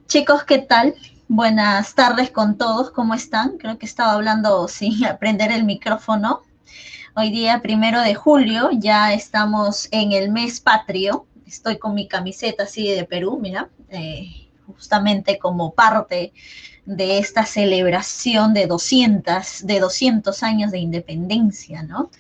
Chicos, ¿qué tal? Buenas tardes con todos, ¿cómo están? Creo que estaba hablando sin aprender el micrófono. Hoy día, 1 de julio, ya estamos en el mes patrio. Estoy con mi camiseta así de Perú, mira, justamente como parte de esta celebración de 200 años de independencia, ¿no?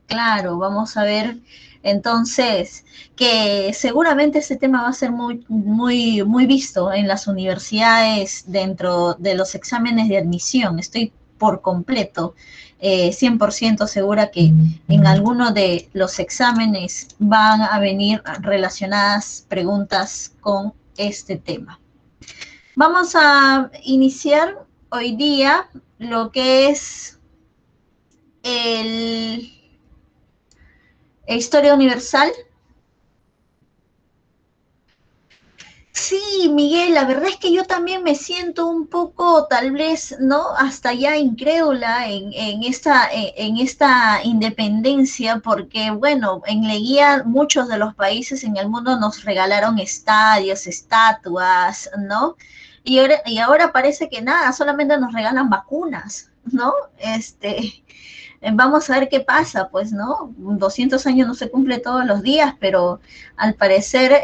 Claro, vamos a ver entonces que seguramente este tema va a ser muy visto en las universidades dentro de los exámenes de admisión. Estoy por completo 100% segura que en alguno de los exámenes van a venir relacionadas preguntas con este tema. Vamos a iniciar hoy día lo que es el Historia Universal. Sí, Miguel, la verdad es que yo también me siento un poco, tal vez, ¿no? Hasta ya incrédula en esta independencia, porque, bueno, en Leguía muchos de los países en el mundo nos regalaron estadios, estatuas, ¿no? Y ahora parece que nada, solamente nos regalan vacunas, ¿no? Vamos a ver qué pasa, pues, ¿no? 200 años no se cumple todos los días, pero al parecer,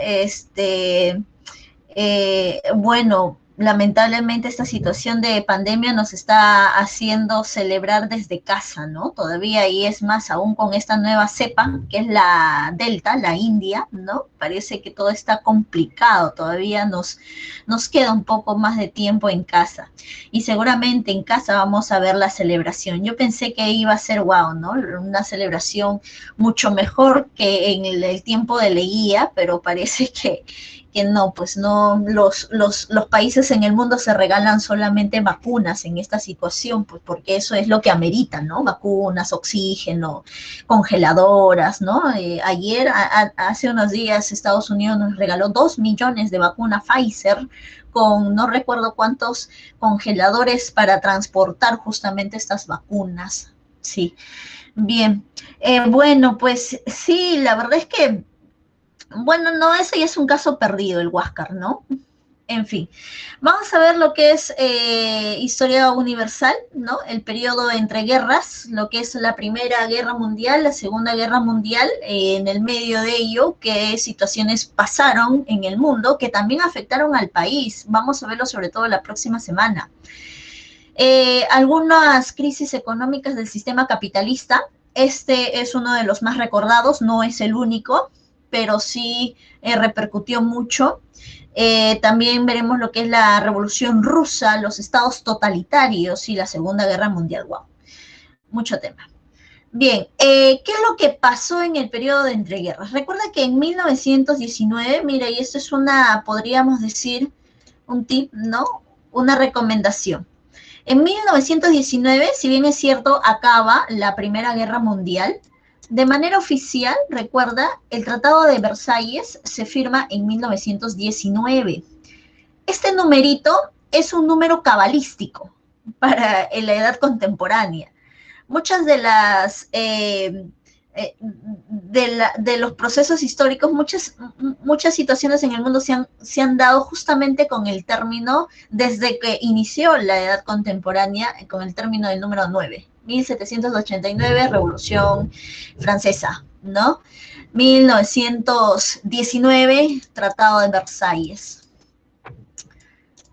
bueno, lamentablemente esta situación de pandemia nos está haciendo celebrar desde casa, ¿no? Todavía y es más aún con esta nueva cepa, que es la Delta, la India, ¿no? Parece que todo está complicado, todavía nos queda un poco más de tiempo en casa. Y seguramente en casa vamos a ver la celebración. Yo pensé que iba a ser wow, ¿no? Una celebración mucho mejor que en el tiempo de Leguía, pero parece que no, pues no, los países en el mundo se regalan solamente vacunas en esta situación, pues porque eso es lo que ameritan, ¿no? Vacunas, oxígeno, congeladoras, ¿no? Hace unos días, Estados Unidos nos regaló 2 millones de vacunas Pfizer con no recuerdo cuántos congeladores para transportar justamente estas vacunas. Sí, bien. Bueno, pues sí, la verdad es que bueno, no, ese ya es un caso perdido, el Huáscar, ¿no? En fin, vamos a ver lo que es historia universal, ¿no? El periodo entre guerras, lo que es la Primera Guerra Mundial, la Segunda Guerra Mundial, en el medio de ello, qué situaciones pasaron en el mundo que también afectaron al país. Vamos a verlo sobre todo la próxima semana. Algunas crisis económicas del sistema capitalista. Este es uno de los más recordados, no es el único, pero sí repercutió mucho. También veremos lo que es la Revolución Rusa, los estados totalitarios y la Segunda Guerra Mundial. Wow, mucho tema. Bien, ¿qué es lo que pasó en el periodo de entreguerras? Recuerda que en 1919, mira, y esto es podríamos decir, un tip, ¿no? Una recomendación. En 1919, si bien es cierto, acaba la Primera Guerra Mundial, de manera oficial, recuerda, el Tratado de Versalles se firma en 1919. Este numerito es un número cabalístico para la edad contemporánea. Muchas de las de los procesos históricos, muchas situaciones en el mundo se han dado justamente con el término, desde que inició la edad contemporánea, con el término del número 9, 1789, Revolución Francesa, ¿no? 1919, Tratado de Versalles.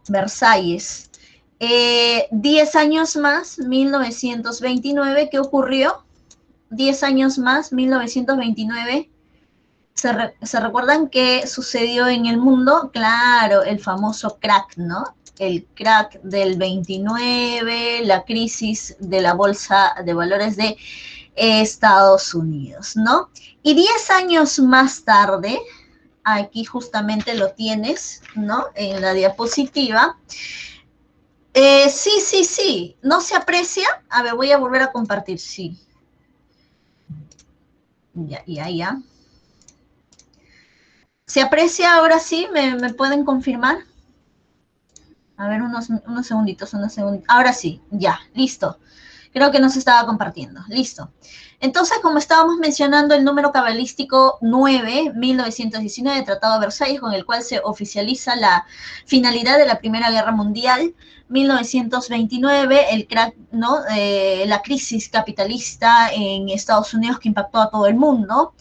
Versalles. 10 años más, 1929, ¿qué ocurrió? 10 años más, 1929, ¿se recuerdan qué sucedió en el mundo? Claro, el famoso crack, ¿no? El crack del 29, la crisis de la bolsa de valores de Estados Unidos, ¿no? Y 10 años más tarde, aquí justamente lo tienes, ¿no? En la diapositiva. Sí, ¿no se aprecia? A ver, voy a volver a compartir, sí. Ya. ¿Se aprecia ahora sí? ¿Me pueden confirmar? A ver, unos segunditos. Ahora sí, ya, listo. Creo que no se estaba compartiendo. Listo. Entonces, como estábamos mencionando, el número cabalístico 9, 1919, Tratado de Versalles, con el cual se oficializa la finalidad de la Primera Guerra Mundial. 1929, el crack, ¿no? La crisis capitalista en Estados Unidos que impactó a todo el mundo.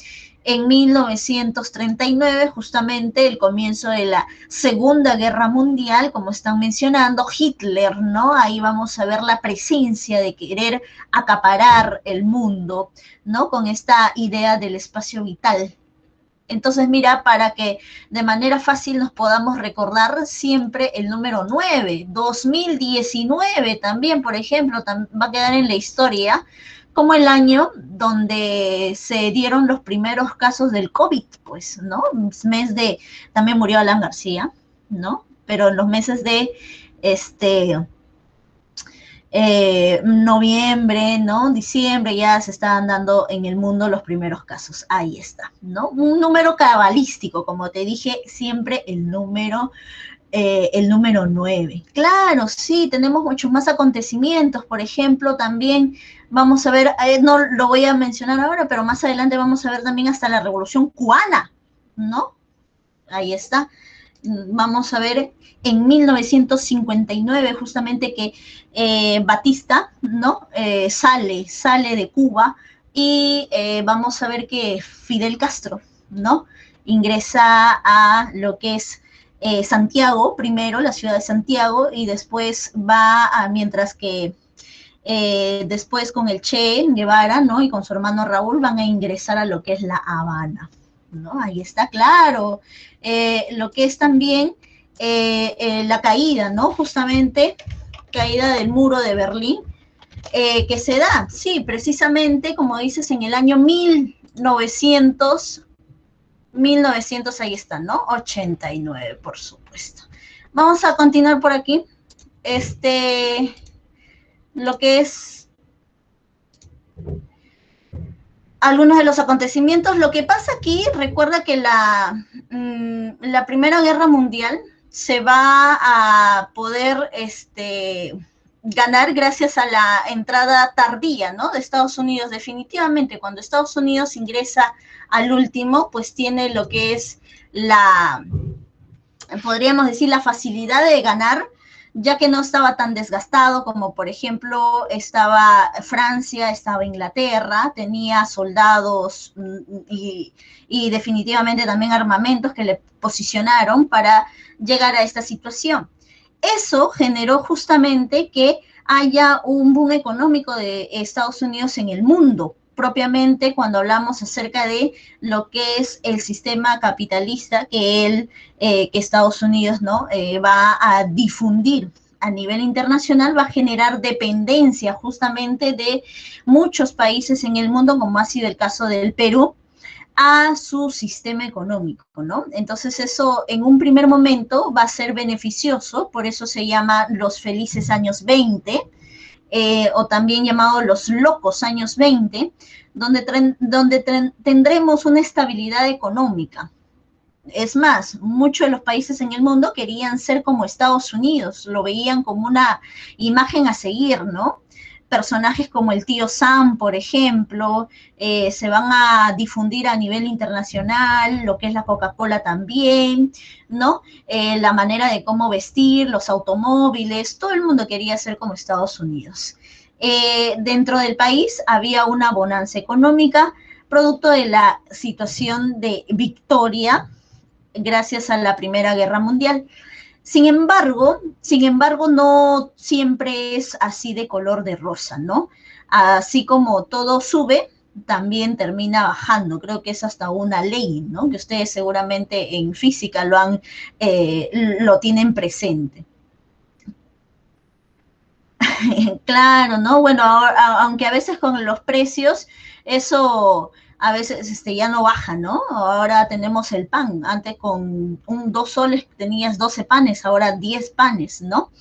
En 1939, justamente el comienzo de la Segunda Guerra Mundial, como están mencionando, Hitler, ¿no? Ahí vamos a ver la presencia de querer acaparar el mundo, ¿no? Con esta idea del espacio vital. Entonces, mira, para que de manera fácil nos podamos recordar siempre el número 9, 2019 también, por ejemplo, va a quedar en la historia como el año donde se dieron los primeros casos del COVID, pues, ¿no? Mes de, también murió Alan García, ¿no? Pero en los meses de, noviembre, ¿no? Diciembre ya se estaban dando en el mundo los primeros casos. Ahí está, ¿no? Un número cabalístico, como te dije, siempre el número 9. Claro, sí, tenemos muchos más acontecimientos. Por ejemplo, también vamos a ver, no lo voy a mencionar ahora, pero más adelante vamos a ver también hasta la Revolución Cubana, ¿no? Ahí está. Vamos a ver en 1959 justamente que Batista, ¿no? Sale de Cuba y vamos a ver que Fidel Castro, ¿no? Ingresa a lo que es Santiago, primero la ciudad de Santiago, y después mientras que después con el Che Guevara, ¿no? Y con su hermano Raúl van a ingresar a lo que es La Habana, ¿no? Ahí está claro. Lo que es también la caída, ¿no? Justamente caída del muro de Berlín, que se da, sí, precisamente, como dices, en el año 1900, ahí está, ¿no? 89, por supuesto. Vamos a continuar por aquí. Lo que es algunos de los acontecimientos. Lo que pasa aquí, recuerda que la Primera Guerra Mundial se va a poder ganar gracias a la entrada tardía, ¿no? De Estados Unidos. Definitivamente, cuando Estados Unidos ingresa al último, pues tiene lo que es podríamos decir, la facilidad de ganar, ya que no estaba tan desgastado como, por ejemplo, estaba Francia, estaba Inglaterra, tenía soldados y definitivamente también armamentos que le posicionaron para llegar a esta situación. Eso generó justamente que haya un boom económico de Estados Unidos en el mundo, propiamente cuando hablamos acerca de lo que es el sistema capitalista que Estados Unidos, ¿no? Va a difundir a nivel internacional, va a generar dependencia justamente de muchos países en el mundo, como ha sido el caso del Perú, a su sistema económico, ¿no? Entonces eso en un primer momento va a ser beneficioso, por eso se llama los felices años 20, o también llamado los locos años 20, donde tendremos una estabilidad económica. Es más, muchos de los países en el mundo querían ser como Estados Unidos, lo veían como una imagen a seguir, ¿no? Personajes como el tío Sam, por ejemplo, se van a difundir a nivel internacional, lo que es la Coca-Cola también, ¿no? La manera de cómo vestir, los automóviles, todo el mundo quería ser como Estados Unidos. Dentro del país había una bonanza económica, producto de la situación de victoria gracias a la Primera Guerra Mundial. Sin embargo, no siempre es así de color de rosa, ¿no? Así como todo sube, también termina bajando. Creo que es hasta una ley, ¿no? Que ustedes seguramente en física lo tienen presente. Claro, ¿no? Bueno, aunque a veces con los precios, eso a veces ya no baja, ¿no? Ahora tenemos el pan. Antes con 2 soles tenías 12 panes, ahora 10 panes, ¿no?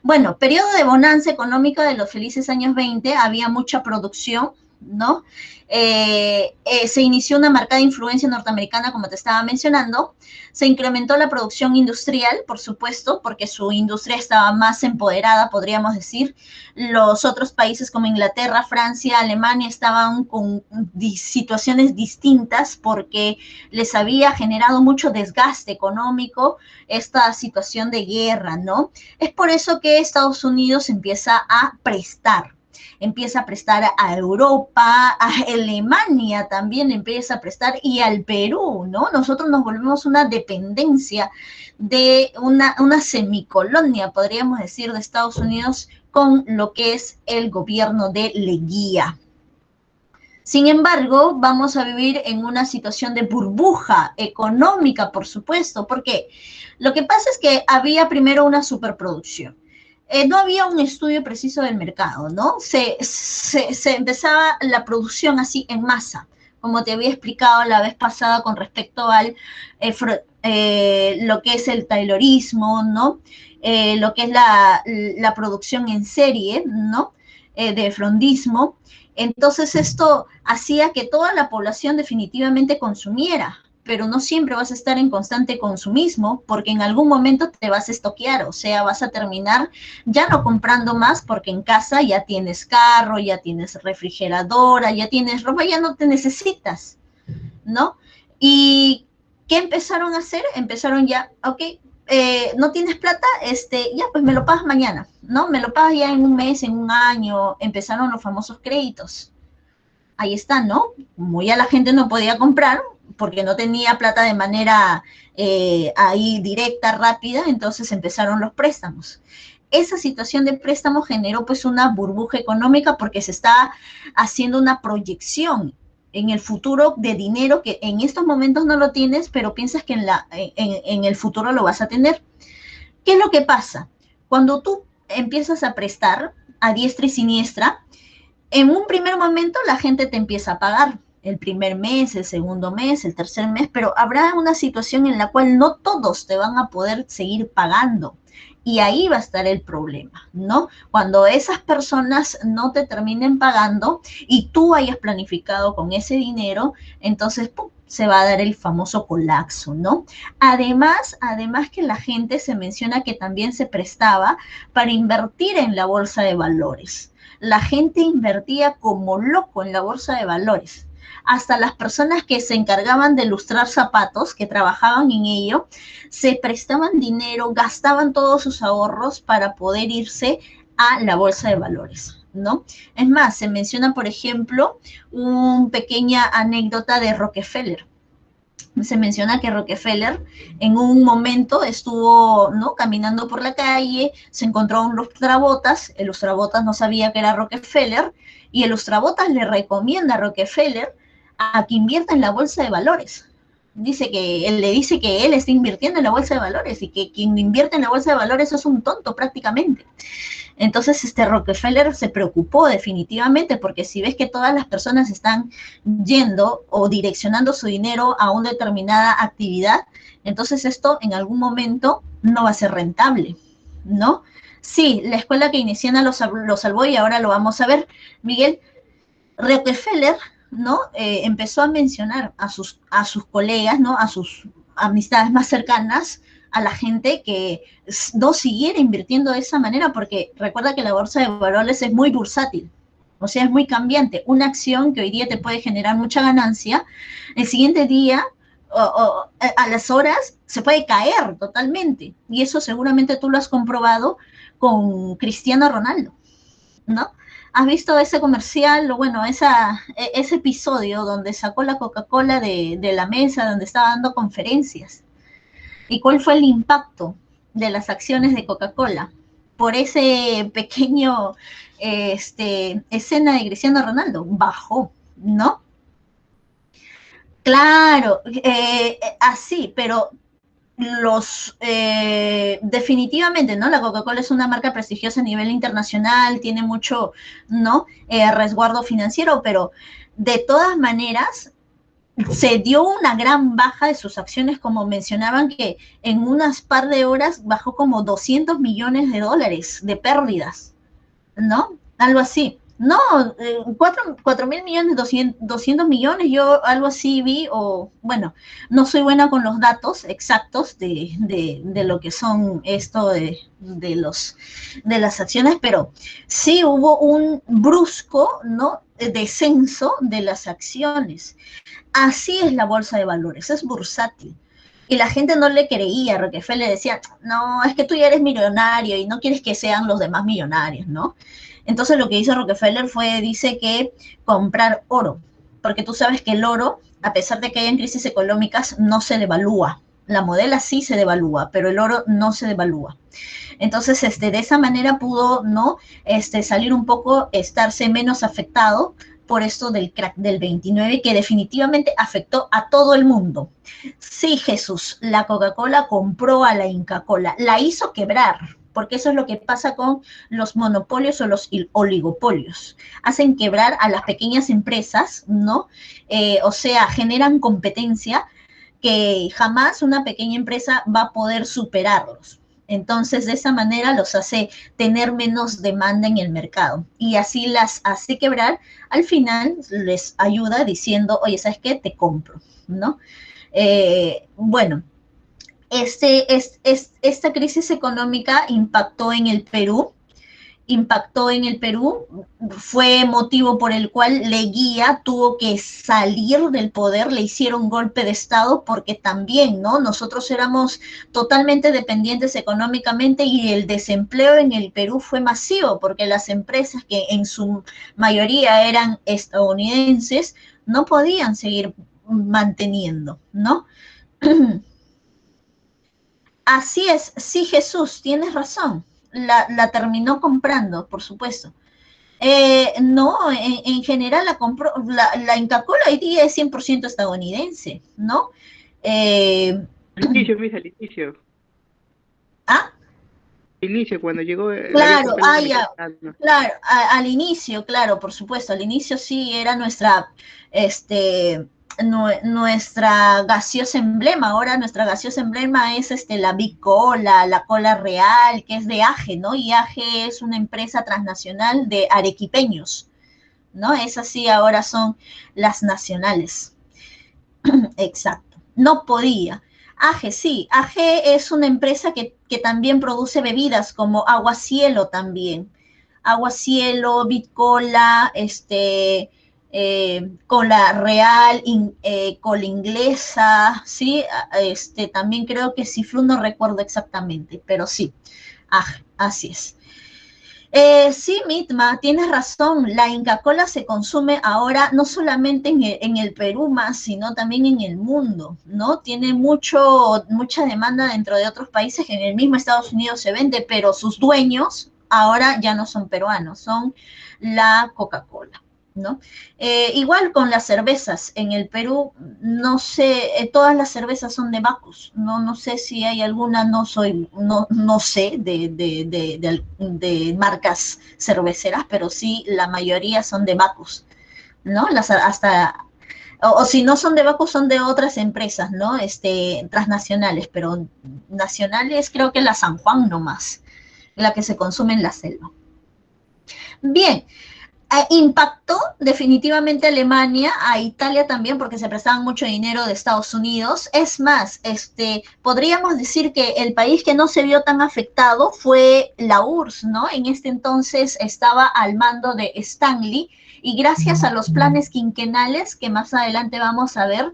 Bueno, periodo de bonanza económica de los felices años 20, había mucha producción, ¿no? Se inició una marcada influencia norteamericana, como te estaba mencionando. Se incrementó la producción industrial, por supuesto, porque su industria estaba más empoderada, podríamos decir. Los otros países como Inglaterra, Francia, Alemania estaban con situaciones distintas porque les había generado mucho desgaste económico esta situación de guerra, ¿no? Es por eso que Estados Unidos empieza a prestar a Europa, a Alemania también empieza a prestar y al Perú, ¿no? Nosotros nos volvemos una dependencia de una semicolonia, podríamos decir, de Estados Unidos con lo que es el gobierno de Leguía. Sin embargo, vamos a vivir en una situación de burbuja económica, por supuesto. ¿Por qué? Lo que pasa es que había primero una superproducción. No había un estudio preciso del mercado, ¿no? Se empezaba la producción así en masa, como te había explicado la vez pasada con respecto al lo que es el taylorismo, ¿no? Lo que es la producción en serie, ¿no? De frondismo. Entonces esto hacía que toda la población definitivamente consumiera, pero no siempre vas a estar en constante consumismo porque en algún momento te vas a estoquear, o sea, vas a terminar ya no comprando más porque en casa ya tienes carro, ya tienes refrigeradora, ya tienes ropa, ya no te necesitas, ¿no? ¿Y qué empezaron a hacer? Empezaron ya, ok, no tienes plata, ya pues me lo pagas mañana, ¿no? Me lo pagas ya en un mes, en un año, empezaron los famosos créditos. Ahí está, ¿no? Como ya la gente no podía comprar porque no tenía plata de manera ahí directa, rápida, entonces empezaron los préstamos. Esa situación de préstamo generó pues una burbuja económica porque se está haciendo una proyección en el futuro de dinero que en estos momentos no lo tienes, pero piensas que en el futuro lo vas a tener. ¿Qué es lo que pasa? Cuando tú empiezas a prestar a diestra y siniestra, en un primer momento la gente te empieza a pagar el primer mes, el segundo mes, el tercer mes, pero habrá una situación en la cual no todos te van a poder seguir pagando. Y ahí va a estar el problema, ¿no? Cuando esas personas no te terminen pagando y tú hayas planificado con ese dinero, entonces ¡pum!, se va a dar el famoso colapso, ¿no? Además que la gente se menciona que también se prestaba para invertir en la bolsa de valores. La gente invertía como loco en la bolsa de valores. Hasta las personas que se encargaban de lustrar zapatos, que trabajaban en ello, se prestaban dinero, gastaban todos sus ahorros para poder irse a la bolsa de valores, ¿no? Es más, se menciona, por ejemplo, una pequeña anécdota de Rockefeller. Se menciona que Rockefeller en un momento estuvo, ¿no?, caminando por la calle, se encontró un lustrabotas, el lustrabotas no sabía que era Rockefeller, y el lustrabotas le recomienda a Rockefeller a que invierta en la bolsa de valores. Le dice que él está invirtiendo en la bolsa de valores y que quien invierte en la bolsa de valores es un tonto prácticamente. Entonces, Rockefeller se preocupó definitivamente porque si ves que todas las personas están yendo o direccionando su dinero a una determinada actividad, entonces esto en algún momento no va a ser rentable, ¿no? Sí, la escuela keynesiana lo salvó y ahora lo vamos a ver. Miguel, Rockefeller, ¿no? Empezó a mencionar a sus colegas, ¿no?, a sus amistades más cercanas, a la gente que no siguiera invirtiendo de esa manera, porque recuerda que la bolsa de valores es muy bursátil, o sea, es muy cambiante. Una acción que hoy día te puede generar mucha ganancia, el siguiente día a las horas se puede caer totalmente, y eso seguramente tú lo has comprobado con Cristiano Ronaldo, ¿no? ¿Has visto ese comercial, o bueno, ese episodio donde sacó la Coca-Cola de la mesa, donde estaba dando conferencias? ¿Y cuál fue el impacto de las acciones de Coca-Cola por ese pequeño escena de Cristiano Ronaldo? Bajó, ¿no? Claro, así, pero definitivamente, ¿no? La Coca-Cola es una marca prestigiosa a nivel internacional, tiene mucho, ¿no?, resguardo financiero, pero de todas maneras se dio una gran baja de sus acciones, como mencionaban que en unas par de horas bajó como $200 millones de pérdidas, ¿no? Algo así. No, 4.000 millones, 200 millones, yo algo así vi, o bueno, no soy buena con los datos exactos de lo que son esto de las acciones, pero sí hubo un brusco, ¿no? Descenso de las acciones. Así es la bolsa de valores, es bursátil. Y la gente no le creía, Rockefeller decía, no, es que tú ya eres millonario y no quieres que sean los demás millonarios, ¿no? Entonces lo que hizo Rockefeller fue, dice que comprar oro, porque tú sabes que el oro, a pesar de que hayan crisis económicas, no se devalúa. La moneda sí se devalúa, pero el oro no se devalúa. Entonces, de esa manera pudo, ¿no? Salir un poco, estarse menos afectado por esto del crack del 29, que definitivamente afectó a todo el mundo. Sí, Jesús, la Coca-Cola compró a la Inca Cola, la hizo quebrar, porque eso es lo que pasa con los monopolios o los oligopolios. Hacen quebrar a las pequeñas empresas, ¿no? O sea, generan competencia que jamás una pequeña empresa va a poder superarlos. Entonces, de esa manera los hace tener menos demanda en el mercado y así las hace quebrar. Al final les ayuda diciendo, oye, ¿sabes qué? Te compro, ¿no? Bueno, esta crisis económica impactó en el Perú, fue motivo por el cual Leguía tuvo que salir del poder, le hicieron golpe de Estado porque también, ¿no? Nosotros éramos totalmente dependientes económicamente y el desempleo en el Perú fue masivo porque las empresas que en su mayoría eran estadounidenses no podían seguir manteniendo, ¿no? Así es, sí, Jesús, tienes razón. La terminó comprando, por supuesto. No, en general la compró, la Inca Kola hoy día es 100% estadounidense, ¿no? Eh, Al inicio, Luis, al inicio. ah, Al inicio, cuando llegó, la había claro, comprado el ya, americano. claro, al inicio, claro, por supuesto, al inicio sí era este, nuestra gaseosa emblema, ahora nuestra gaseosa emblema es la Big Cola, la Cola Real, que es de AGE, ¿no? Y AGE es una empresa transnacional de arequipeños, ¿no? Esas sí ahora son las nacionales. Exacto. No podía. AGE, sí. AGE es una empresa que también produce bebidas como Agua Cielo también. Agua Cielo, Bitcola, cola real, cola inglesa, sí, también creo que Cifru, no recuerdo exactamente, pero sí, así es. Sí, Mitma, tienes razón. La Inca Kola se consume ahora no solamente en el Perú más, sino también en el mundo, ¿no? Tiene mucha demanda dentro de otros países que en el mismo Estados Unidos se vende, pero sus dueños ahora ya no son peruanos, son la Coca-Cola, ¿no? Igual con las cervezas. En el Perú, no sé, todas las cervezas son de Bacus. No sé si hay alguna, no sé de marcas cerveceras, pero sí la mayoría son de Bacus, ¿no? O si no son de Bacus, son de otras empresas, ¿no? Transnacionales, pero nacionales creo que la San Juan nomás, la que se consume en la selva. Bien, impactó definitivamente a Alemania, a Italia también, porque se prestaban mucho dinero de Estados Unidos. Es más, podríamos decir que el país que no se vio tan afectado fue la URSS, ¿no? En este entonces estaba al mando de Stanley y gracias a los planes quinquenales que más adelante vamos a ver,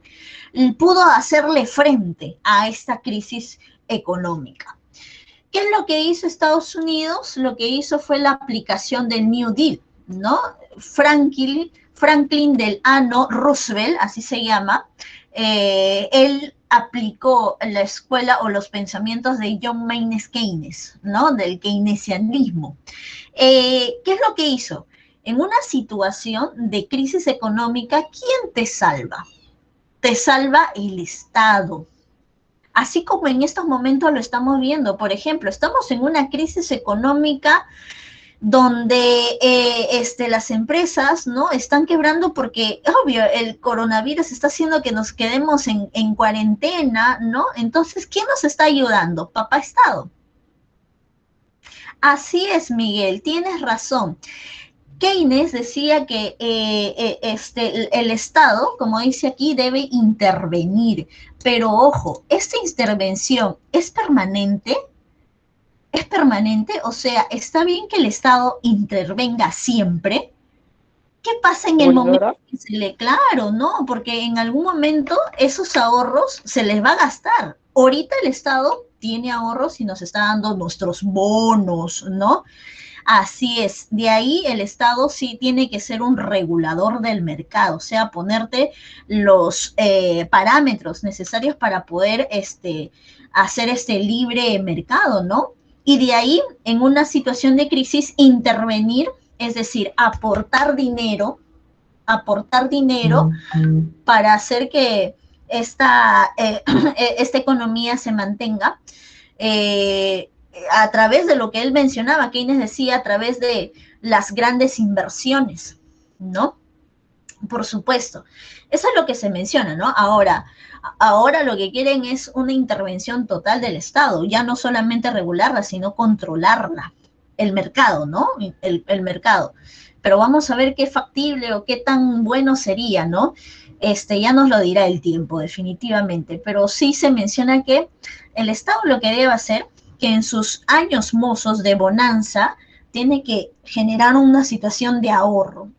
pudo hacerle frente a esta crisis económica. ¿Qué es lo que hizo Estados Unidos? Lo que hizo fue la aplicación del New Deal, ¿no? Franklin Delano Roosevelt, así se llama, él aplicó la escuela o los pensamientos de John Maynard Keynes, ¿no? Del keynesianismo. ¿Qué es lo que hizo? En una situación de crisis económica, ¿quién te salva? Te salva el Estado, así como en estos momentos lo estamos viendo. Por ejemplo, estamos en una crisis económica donde las empresas, ¿no? Están quebrando porque, obvio, el coronavirus está haciendo que nos quedemos en cuarentena, ¿no? Entonces, ¿quién nos está ayudando? Papá Estado. Así es, Miguel, tienes razón. Keynes decía que el Estado, como dice aquí, debe intervenir, pero ojo, esta intervención es permanente. ¿Es permanente? O sea, ¿está bien que el Estado intervenga siempre? ¿Qué pasa en el momento que se le, claro, no? Porque en algún momento esos ahorros se les va a gastar. Ahorita el Estado tiene ahorros y nos está dando nuestros bonos, ¿no? Así es, de ahí el Estado sí tiene que ser un regulador del mercado, o sea, ponerte los parámetros necesarios para poder hacer este libre mercado, ¿no? Y de ahí, en una situación de crisis, intervenir, es decir, aportar dinero para hacer que esta economía se mantenga. A través de lo que él mencionaba, Keynes decía, a través de las grandes inversiones, ¿no? Por supuesto. Eso es lo que se menciona, ¿no? Ahora lo que quieren es una intervención total del Estado, ya no solamente regularla, sino controlarla, el mercado, ¿no? El mercado. Pero vamos a ver qué factible o qué tan bueno sería, ¿no? Ya nos lo dirá el tiempo, definitivamente. Pero sí se menciona que el Estado lo que debe hacer, que en sus años mozos de bonanza, tiene que generar una situación de ahorro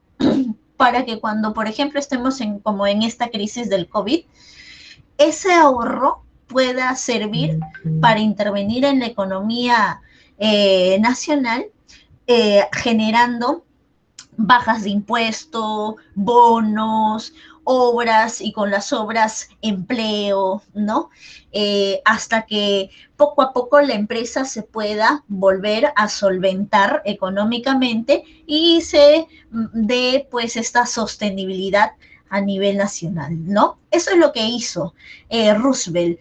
para que cuando, por ejemplo, estemos como en esta crisis del COVID, ese ahorro pueda servir para intervenir en la economía nacional, generando bajas de impuesto, bonos, obras y con las obras empleo, ¿no? Hasta que poco a poco la empresa se pueda volver a solventar económicamente y se dé pues esta sostenibilidad a nivel nacional, ¿no? Eso es lo que hizo Roosevelt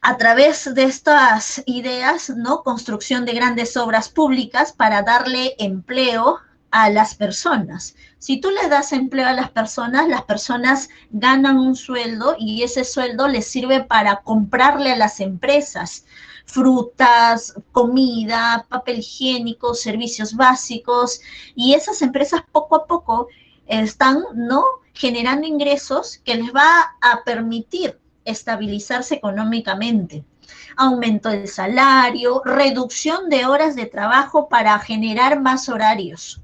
a través de estas ideas, ¿no? Construcción de grandes obras públicas para darle empleo a las personas. Si tú le das empleo a las personas ganan un sueldo y ese sueldo les sirve para comprarle a las empresas frutas, comida, papel higiénico, servicios básicos, y esas empresas poco a poco están, ¿no?, generando ingresos que les va a permitir estabilizarse económicamente. Aumento del salario, reducción de horas de trabajo para generar más horarios,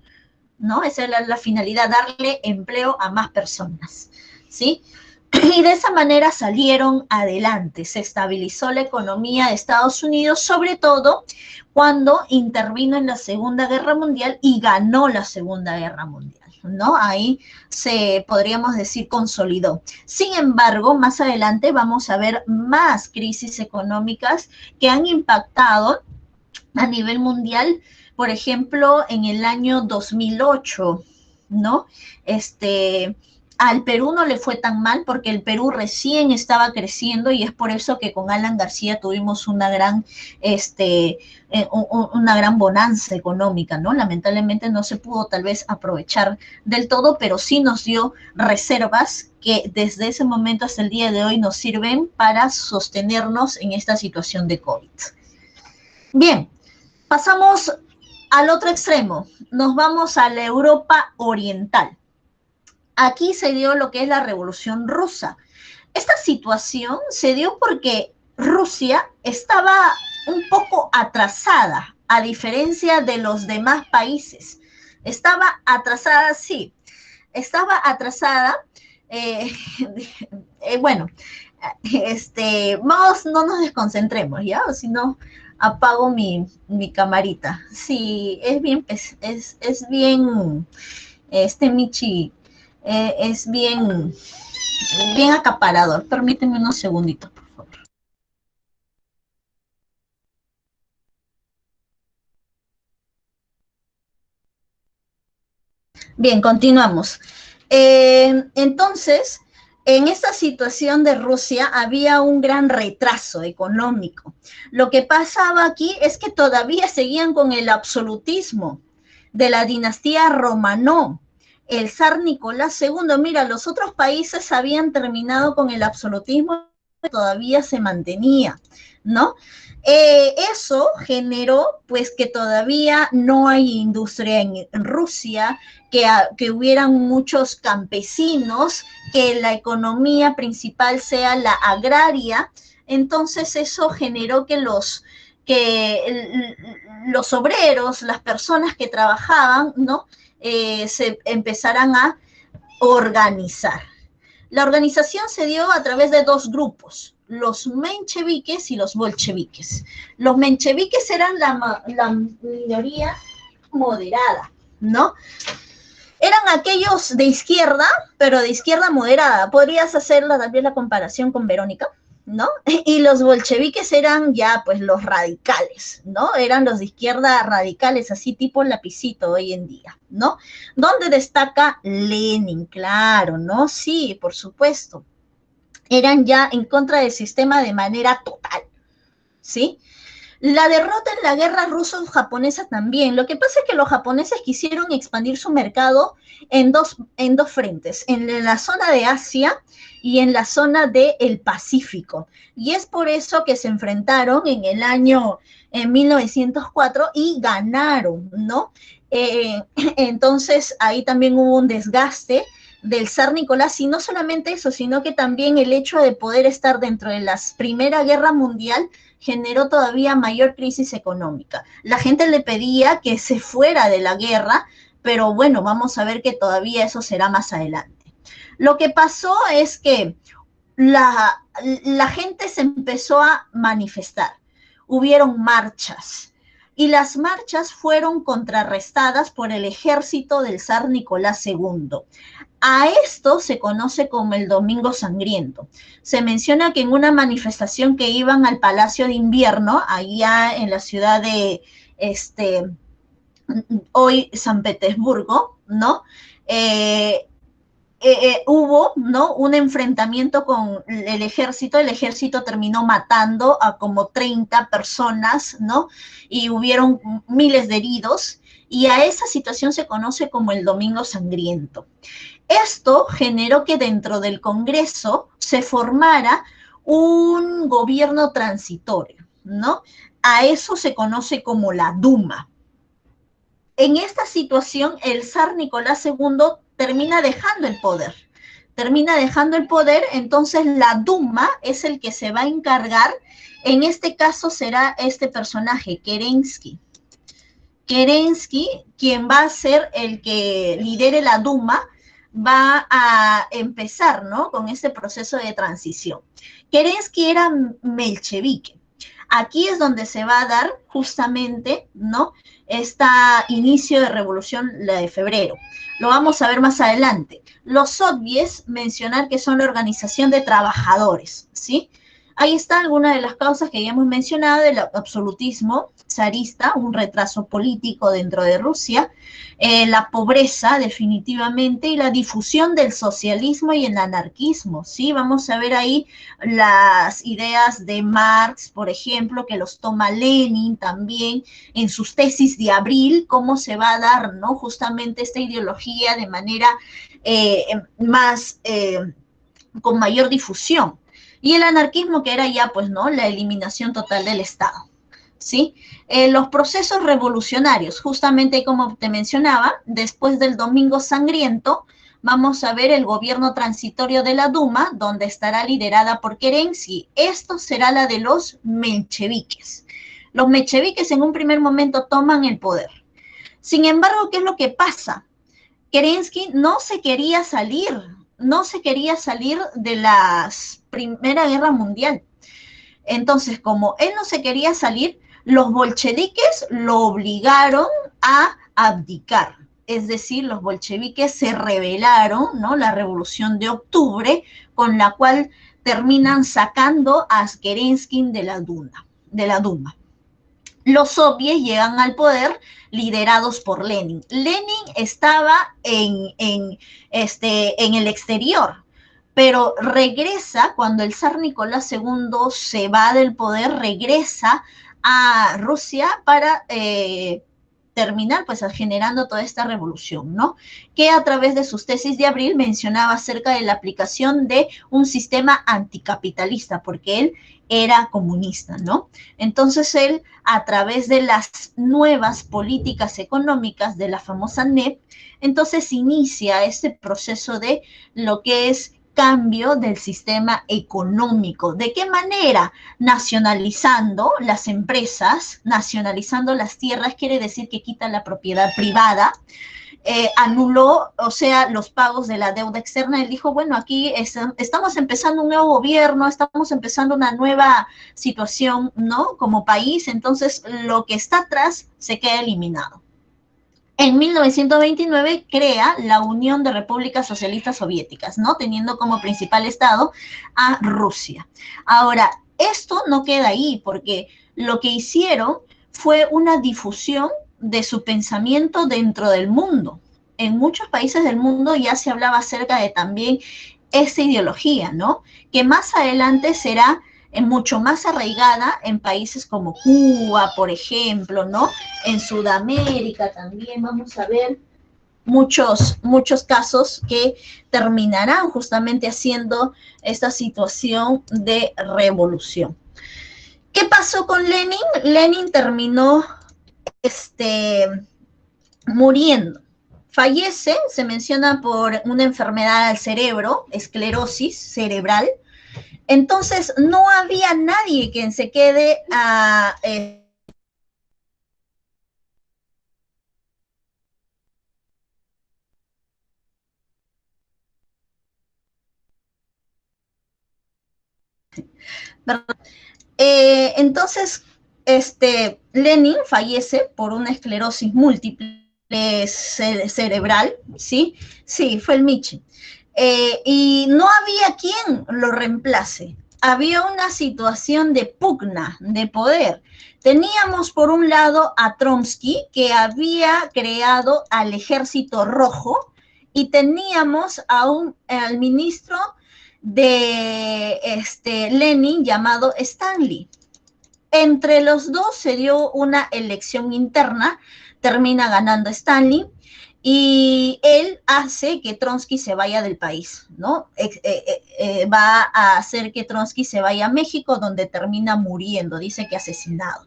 ¿no? Esa es la finalidad, darle empleo a más personas, ¿sí? Y de esa manera salieron adelante, se estabilizó la economía de Estados Unidos, sobre todo cuando intervino en la Segunda Guerra Mundial y ganó la Segunda Guerra Mundial, ¿no? Ahí se, podríamos decir, consolidó. Sin embargo, más adelante vamos a ver más crisis económicas que han impactado a nivel mundial, por ejemplo, en el año 2008, ¿no? Al Perú no le fue tan mal porque el Perú recién estaba creciendo y es por eso que con Alan García tuvimos una gran bonanza económica, ¿no? Lamentablemente no se pudo tal vez aprovechar del todo, pero sí nos dio reservas que desde ese momento hasta el día de hoy nos sirven para sostenernos en esta situación de COVID. Bien, pasamos al otro extremo, nos vamos a la Europa Oriental. Aquí se dio lo que es la Revolución Rusa. Esta situación se dio porque Rusia estaba un poco atrasada, a diferencia de los demás países. Estaba atrasada, sí, estaba atrasada. Bueno, vamos, no nos desconcentremos, ¿ya? O si no, apago mi camarita. Sí, es bien, es bien, Michi, es bien, bien acaparador. Permíteme unos segunditos, por favor. Bien, continuamos. Entonces, en esta situación de Rusia había un gran retraso económico. Lo que pasaba aquí es que todavía seguían con el absolutismo de la dinastía Romanov, el zar Nicolás II. Mira, los otros países habían terminado con el absolutismo y todavía se mantenía, ¿no? Eso generó pues que todavía no hay industria en Rusia, que hubieran muchos campesinos, que la economía principal sea la agraria. Entonces eso generó que los obreros, las personas que trabajaban, ¿no? Se empezaran a organizar. La organización se dio a través de dos grupos, los mencheviques y los bolcheviques. Los mencheviques eran la minoría moderada, ¿no? Eran aquellos de izquierda, pero de izquierda moderada. Podrías hacerla también la comparación con Verónica, ¿no? Y los bolcheviques eran ya pues los radicales, ¿no? Eran los de izquierda radicales, así tipo lapicito hoy en día, ¿no? ¿Dónde destaca Lenin? Claro, ¿no? Sí, por supuesto. Eran ya en contra del sistema de manera total, ¿sí? La derrota en la guerra ruso-japonesa también. Lo que pasa es que los japoneses quisieron expandir su mercado en dos frentes, en la zona de Asia y en la zona del Pacífico. Y es por eso que se enfrentaron en el año 1904 y ganaron, ¿no? Entonces ahí también hubo un desgaste del zar Nicolás, y no solamente eso, sino que también el hecho de poder estar dentro de la Primera Guerra Mundial generó todavía mayor crisis económica. La gente le pedía que se fuera de la guerra, pero bueno, vamos a ver que todavía eso será más adelante. Lo que pasó es que la gente se empezó a manifestar, hubieron marchas, y las marchas fueron contrarrestadas por el ejército del zar Nicolás II. A esto se conoce como el Domingo Sangriento. Se menciona que en una manifestación que iban al Palacio de Invierno, allá en la ciudad de hoy San Petersburgo, ¿no? Hubo, ¿no?, un enfrentamiento con el ejército terminó matando a como 30 personas, ¿no? Y hubieron miles de heridos, y a esa situación se conoce como el Domingo Sangriento. Esto generó que dentro del Congreso se formara un gobierno transitorio, ¿no? A eso se conoce como la Duma. En esta situación, el zar Nicolás II termina dejando el poder. Entonces la Duma es el que se va a encargar. En este caso será este personaje, Kerensky. Kerensky, quien va a ser el que lidere la Duma, va a empezar, ¿no?, con este proceso de transición. Kerensky era menchevique. Aquí es donde se va a dar justamente, ¿no?, este inicio de revolución, la de febrero. Lo vamos a ver más adelante. Los soviets, mencionar que son la organización de trabajadores, ¿sí? Ahí está alguna de las causas que ya hemos mencionado del absolutismo zarista, un retraso político dentro de Rusia, la pobreza definitivamente, y la difusión del socialismo y el anarquismo, ¿sí? Vamos a ver ahí las ideas de Marx, por ejemplo, que los toma Lenin también en sus tesis de abril, cómo se va a dar, ¿no?, justamente esta ideología de manera con mayor difusión. Y el anarquismo, que era ya, pues, ¿no?, la eliminación total del Estado, ¿sí? Los procesos revolucionarios, justamente como te mencionaba, después del Domingo Sangriento, vamos a ver el gobierno transitorio de la Duma, donde estará liderada por Kerensky. Esto será la de los mencheviques. Los mencheviques en un primer momento toman el poder. Sin embargo, ¿qué es lo que pasa? Kerensky no se quería salir de la Primera Guerra Mundial. Entonces, como él no se quería salir, los bolcheviques lo obligaron a abdicar. Es decir, los bolcheviques se rebelaron, ¿no?, la Revolución de Octubre, con la cual terminan sacando a Kerensky de la Duma. Los soviets llegan al poder liderados por Lenin. Lenin estaba en el exterior, pero regresa cuando el zar Nicolás II se va del poder, regresa a Rusia para terminar pues generando toda esta revolución, ¿no? Que a través de sus tesis de abril mencionaba acerca de la aplicación de un sistema anticapitalista, porque él era comunista, ¿no? Entonces él, a través de las nuevas políticas económicas de la famosa NEP, entonces inicia este proceso de lo que es cambio del sistema económico. ¿De qué manera? Nacionalizando las empresas, nacionalizando las tierras, quiere decir que quita la propiedad privada, anuló, o sea, los pagos de la deuda externa. Él dijo, bueno, aquí estamos empezando un nuevo gobierno, estamos empezando una nueva situación, ¿no? Como país, entonces lo que está atrás se queda eliminado. En 1929 crea la Unión de Repúblicas Socialistas Soviéticas, ¿no? Teniendo como principal estado a Rusia. Ahora, esto no queda ahí, porque lo que hicieron fue una difusión de su pensamiento dentro del mundo. En muchos países del mundo ya se hablaba acerca de también esta ideología, ¿no? Que más adelante será mucho más arraigada en países como Cuba, por ejemplo, ¿no? En Sudamérica también vamos a ver muchos casos que terminarán justamente haciendo esta situación de revolución. ¿Qué pasó con Lenin? Lenin terminó muriendo. Fallece, se menciona por una enfermedad al cerebro, esclerosis cerebral. Entonces, no había nadie quien se quede a... entonces, Lenin fallece por una esclerosis múltiple cerebral, ¿sí? Sí, fue el Michi. Y no había quien lo reemplace. Había una situación de pugna, de poder. Teníamos por un lado a Trotsky, que había creado al Ejército Rojo, y teníamos al ministro de Lenin llamado Stanley. Entre los dos se dio una elección interna, termina ganando Stanley, y él hace que Trotsky se vaya del país, ¿no? Va a hacer que Trotsky se vaya a México, donde termina muriendo, dice que asesinado.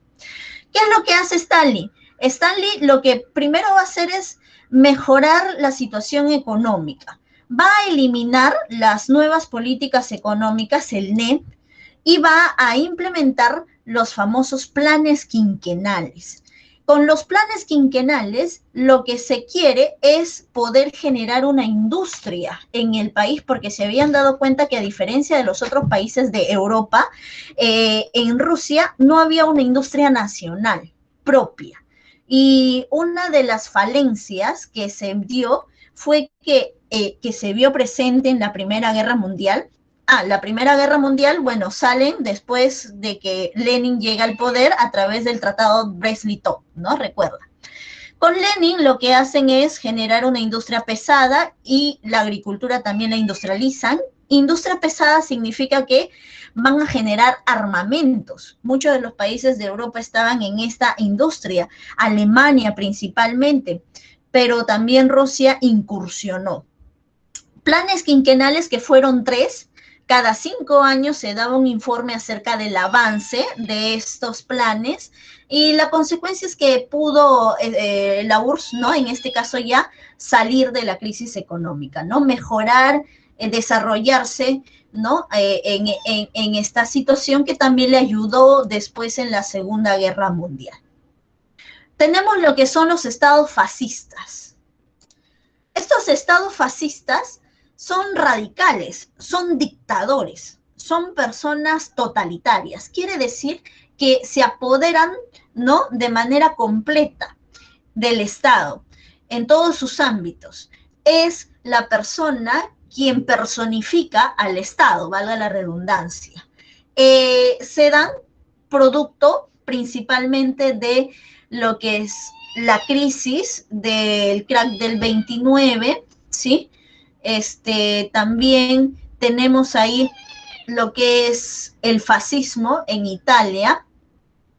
¿Qué es lo que hace Stanley? Stanley lo que primero va a hacer es mejorar la situación económica. Va a eliminar las nuevas políticas económicas, el NEP, y va a implementar los famosos planes quinquenales. Con los planes quinquenales, lo que se quiere es poder generar una industria en el país, porque se habían dado cuenta que a diferencia de los otros países de Europa, en Rusia no había una industria nacional propia. Y una de las falencias que se dio fue que se vio presente en la Primera Guerra Mundial. La Primera Guerra Mundial, bueno, salen después de que Lenin llega al poder a través del Tratado Brest-Litov, ¿no? Recuerda. Con Lenin lo que hacen es generar una industria pesada, y la agricultura también la industrializan. Industria pesada significa que van a generar armamentos. Muchos de los países de Europa estaban en esta industria, Alemania principalmente, pero también Rusia incursionó. Planes quinquenales que fueron 3. Cada 5 años se daba un informe acerca del avance de estos planes, y la consecuencia es que pudo la URSS, ¿no? En este caso ya, salir de la crisis económica, ¿no? Mejorar, desarrollarse, ¿no? En esta situación que también le ayudó después en la Segunda Guerra Mundial. Tenemos lo que son los estados fascistas. Estos estados fascistas son radicales, son dictadores, son personas totalitarias. Quiere decir que se apoderan, ¿no?, de manera completa del Estado en todos sus ámbitos. Es la persona quien personifica al Estado, valga la redundancia. Se dan producto principalmente de lo que es la crisis del crack del 29, ¿sí? También tenemos ahí lo que es el fascismo en Italia,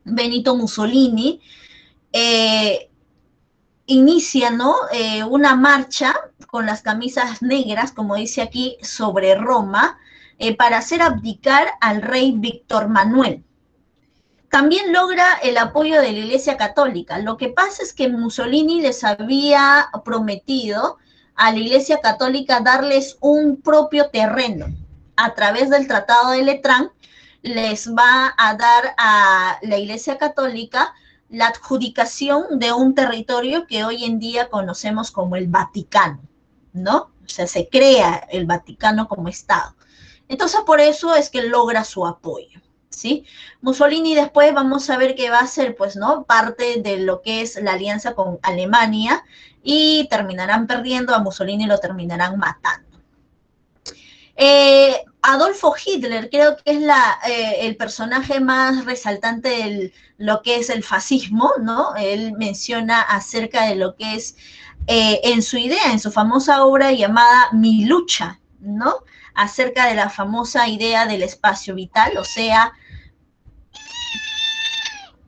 Benito Mussolini, inicia, ¿no? Una marcha con las camisas negras, como dice aquí, sobre Roma, para hacer abdicar al rey Víctor Manuel. También logra el apoyo de la Iglesia Católica. Lo que pasa es que Mussolini les había prometido a la Iglesia Católica darles un propio terreno. A través del Tratado de Letrán les va a dar a la Iglesia Católica la adjudicación de un territorio que hoy en día conocemos como el Vaticano, ¿no? O sea, se crea el Vaticano como Estado. Entonces, por eso es que logra su apoyo, ¿sí? Mussolini después vamos a ver que va a ser, pues, ¿no? Parte de lo que es la alianza con Alemania y terminarán perdiendo, a Mussolini lo terminarán matando. Adolfo Hitler creo que es el personaje más resaltante de lo que es el fascismo, ¿no? Él menciona acerca de lo que es, en su idea, en su famosa obra llamada Mi lucha, ¿no? Acerca de la famosa idea del espacio vital, o sea,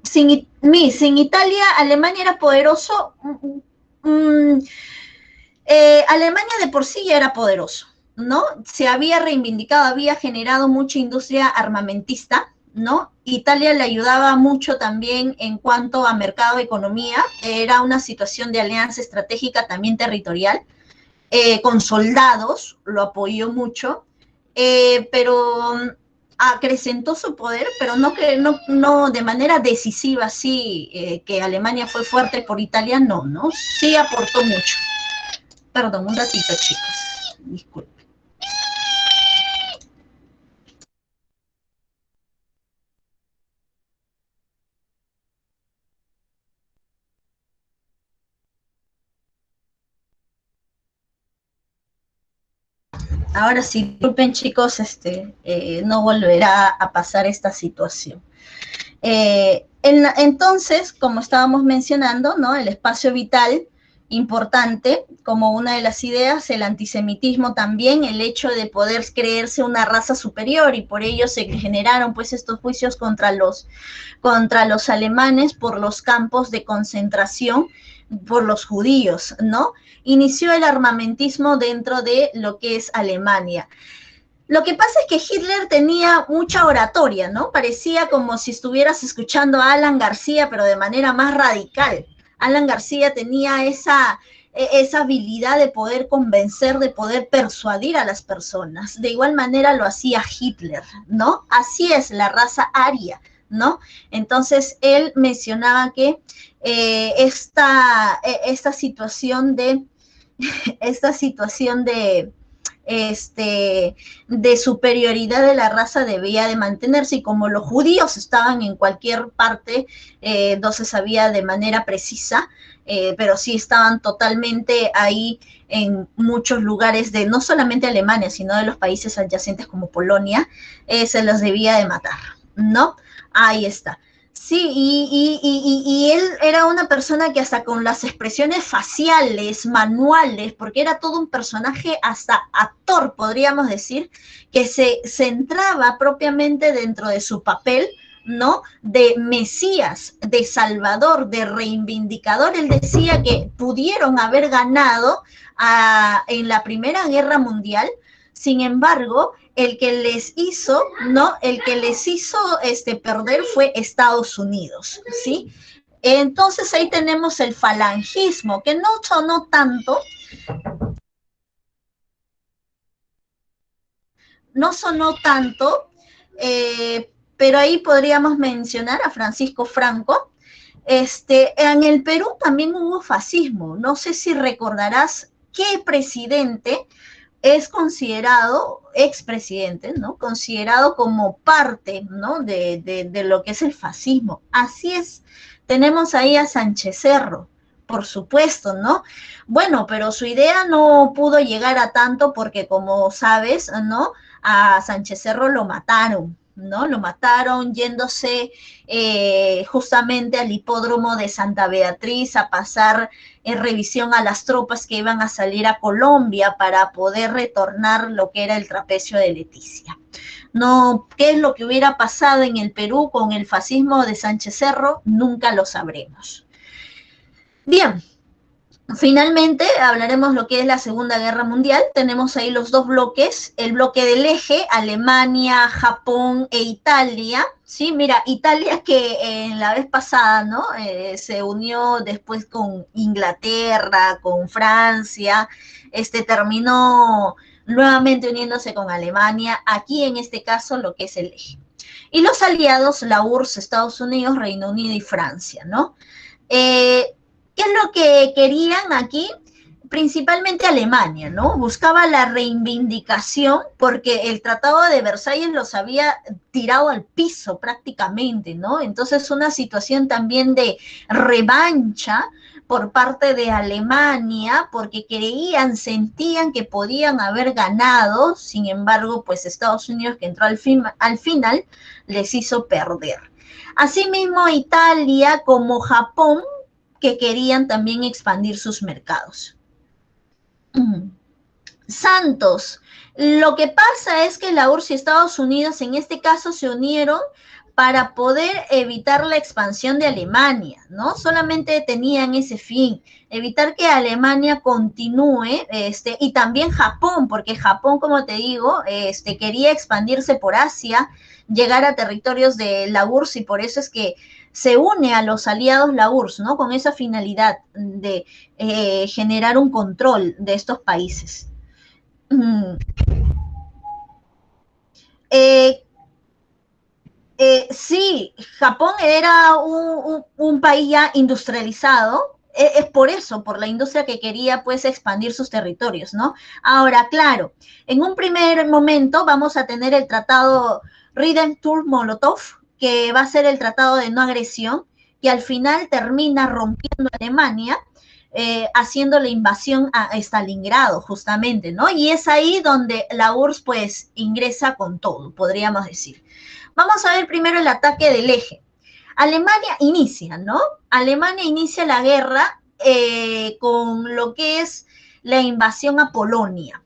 sin Italia, Alemania era poderoso. Alemania de por sí ya era poderoso, ¿no? Se había reivindicado, había generado mucha industria armamentista, ¿no? Italia le ayudaba mucho también en cuanto a mercado, economía, era una situación de alianza estratégica también territorial, con soldados, lo apoyó mucho, pero acrecentó su poder, pero no de manera decisiva, sí, que Alemania fue fuerte por Italia, no, sí aportó mucho. Perdón, un ratito, chicos. Disculpen. Ahora sí, disculpen, chicos, no volverá a pasar esta situación. Entonces, como estábamos mencionando, ¿no? El espacio vital, importante, como una de las ideas, el antisemitismo también, el hecho de poder creerse una raza superior, y por ello se generaron pues estos juicios contra los alemanes por los campos de concentración, por los judíos, ¿no? Inició el armamentismo dentro de lo que es Alemania. Lo que pasa es que Hitler tenía mucha oratoria, ¿no? Parecía como si estuvieras escuchando a Alan García, pero de manera más radical. Alan García tenía esa habilidad de poder convencer, de poder persuadir a las personas. De igual manera lo hacía Hitler, ¿no? Así es la raza aria, ¿no? Entonces él mencionaba que esta situación de de superioridad de la raza debía de mantenerse, y como los judíos estaban en cualquier parte, no se sabía de manera precisa, pero sí estaban totalmente ahí en muchos lugares de no solamente Alemania, sino de los países adyacentes como Polonia, se los debía de matar, ¿no? Ahí está. Sí, y él era una persona que hasta con las expresiones faciales, manuales, porque era todo un personaje, hasta actor, podríamos decir, que se centraba propiamente dentro de su papel, ¿no? De Mesías, de Salvador, de reivindicador. Él decía que pudieron haber ganado en la Primera Guerra Mundial, sin embargo, el que les hizo, ¿no? El que les hizo perder fue Estados Unidos, ¿sí? Entonces ahí tenemos el falangismo, que no sonó tanto, pero ahí podríamos mencionar a Francisco Franco. En el Perú también hubo fascismo. No sé si recordarás qué presidente es considerado, expresidente, ¿no? Considerado como parte, ¿no? De lo que es el fascismo. Así es. Tenemos ahí a Sánchez Cerro, por supuesto, ¿no? Bueno, pero su idea no pudo llegar a tanto porque, como sabes, ¿no? A Sánchez Cerro lo mataron, ¿no? Lo mataron yéndose justamente al hipódromo de Santa Beatriz a pasar en revisión a las tropas que iban a salir a Colombia para poder retornar lo que era el trapecio de Leticia. No, ¿qué es lo que hubiera pasado en el Perú con el fascismo de Sánchez Cerro? Nunca lo sabremos. Bien, Finalmente, hablaremos lo que es la Segunda Guerra Mundial. Tenemos ahí los dos bloques, el bloque del eje, Alemania, Japón e Italia. Sí, mira, Italia que en la vez pasada, ¿no? Se unió después con Inglaterra, con Francia, terminó nuevamente uniéndose con Alemania. Aquí en este caso lo que es el eje. Y los aliados, la URSS, Estados Unidos, Reino Unido y Francia, ¿no? ¿Qué es lo que querían aquí? Principalmente Alemania, ¿no? Buscaba la reivindicación porque el Tratado de Versalles los había tirado al piso prácticamente, ¿no? Entonces una situación también de revancha por parte de Alemania porque creían, sentían que podían haber ganado, sin embargo, pues Estados Unidos que entró al final les hizo perder. Asimismo, Italia como Japón que querían también expandir sus mercados. Santos. Lo que pasa es que la URSS y Estados Unidos en este caso se unieron para poder evitar la expansión de Alemania, ¿no? Solamente tenían ese fin, evitar que Alemania continúe, y también Japón, porque Japón, como te digo, quería expandirse por Asia, llegar a territorios de la URSS y por eso es que se une a los aliados la URSS, ¿no? Con esa finalidad de generar un control de estos países. Eh, sí, Japón era un país ya industrializado, es por eso, por la industria que quería pues expandir sus territorios, ¿no? Ahora, claro, en un primer momento vamos a tener el tratado Ribbentrop-Molotov, que va a ser el tratado de no agresión, que al final termina rompiendo Alemania, haciendo la invasión a Stalingrado, justamente, ¿no? Y es ahí donde la URSS pues ingresa con todo, podríamos decir. Vamos a ver primero el ataque del eje. Alemania inicia, ¿no? Alemania inicia la guerra con lo que es la invasión a Polonia.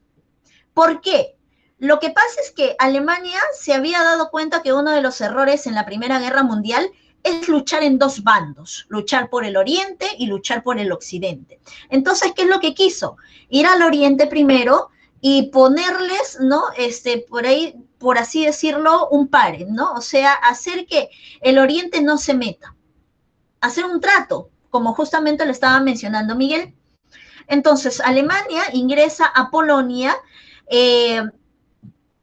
¿Por qué? Lo que pasa es que Alemania se había dado cuenta que uno de los errores en la Primera Guerra Mundial es luchar en dos bandos, luchar por el oriente y luchar por el occidente. Entonces, ¿qué es lo que quiso? Ir al oriente primero y ponerles, ¿no? Por ahí, por así decirlo, un pare, ¿no? O sea, hacer que el oriente no se meta, hacer un trato, como justamente lo estaba mencionando Miguel. Entonces, Alemania ingresa a Polonia, eh,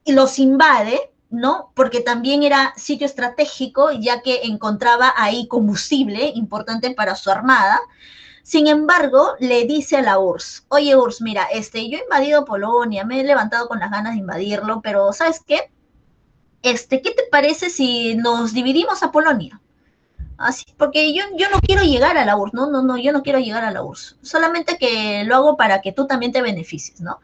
y los invade, ¿no? Porque también era sitio estratégico, ya que encontraba ahí combustible importante para su armada. Sin embargo, le dice a la URSS, oye URSS, mira, yo he invadido Polonia, me he levantado con las ganas de invadirlo, pero ¿sabes qué? ¿Qué te parece si nos dividimos a Polonia? Así, porque yo no quiero llegar a la URSS, no, yo no quiero llegar a la URSS, solamente que lo hago para que tú también te beneficies, ¿no?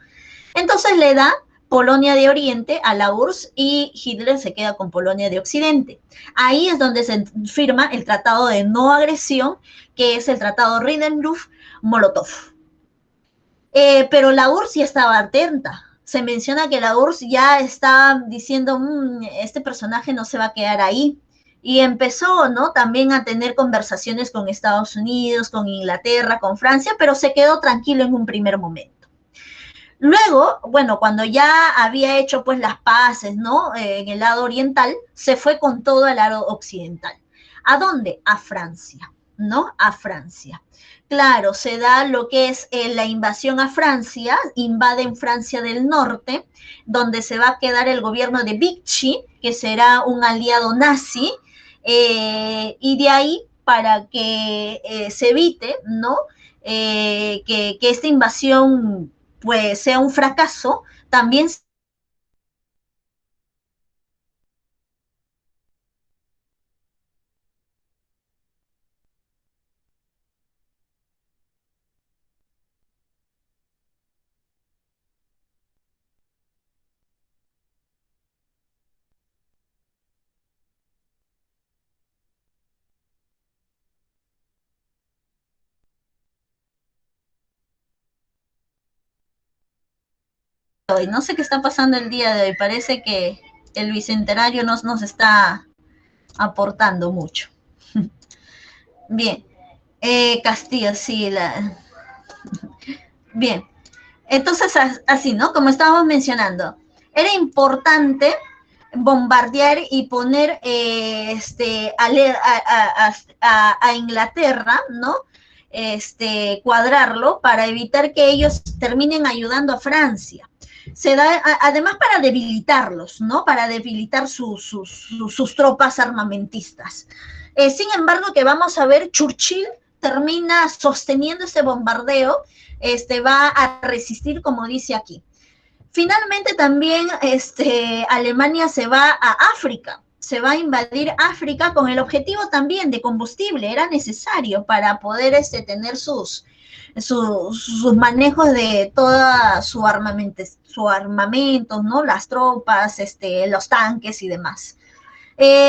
Entonces le da Polonia de Oriente a la URSS y Hitler se queda con Polonia de Occidente. Ahí es donde se firma el Tratado de No Agresión, que es el Tratado Ribbentrop-Molotov. Pero la URSS ya estaba atenta. Se menciona que la URSS ya está diciendo, este personaje no se va a quedar ahí. Y empezó, ¿no? También a tener conversaciones con Estados Unidos, con Inglaterra, con Francia, pero se quedó tranquilo en un primer momento. Luego, bueno, cuando ya había hecho pues las paces, ¿no? En el lado oriental, se fue con todo al lado occidental. ¿A dónde? A Francia, ¿no? A Francia. Claro, se da lo que es la invasión a Francia, invaden Francia del Norte, donde se va a quedar el gobierno de Vichy, que será un aliado nazi, y de ahí para que se evite, ¿no? Que esta invasión pues sea un fracaso, también hoy, no sé qué está pasando el día de hoy, parece que el bicentenario nos está aportando mucho. Bien, Castillo, sí, Bien, entonces así, ¿no? Como estábamos mencionando, era importante bombardear y poner a Inglaterra, ¿no? Cuadrarlo para evitar que ellos terminen ayudando a Francia. Se da, además, para debilitarlos, ¿no? Para debilitar sus tropas armamentistas. Sin embargo, que vamos a ver, Churchill termina sosteniendo ese bombardeo, va a resistir, como dice aquí. Finalmente también Alemania se va a África, se va a invadir África con el objetivo también de combustible, era necesario para poder tener sus manejos de toda su armamento, ¿no? Las tropas, los tanques y demás.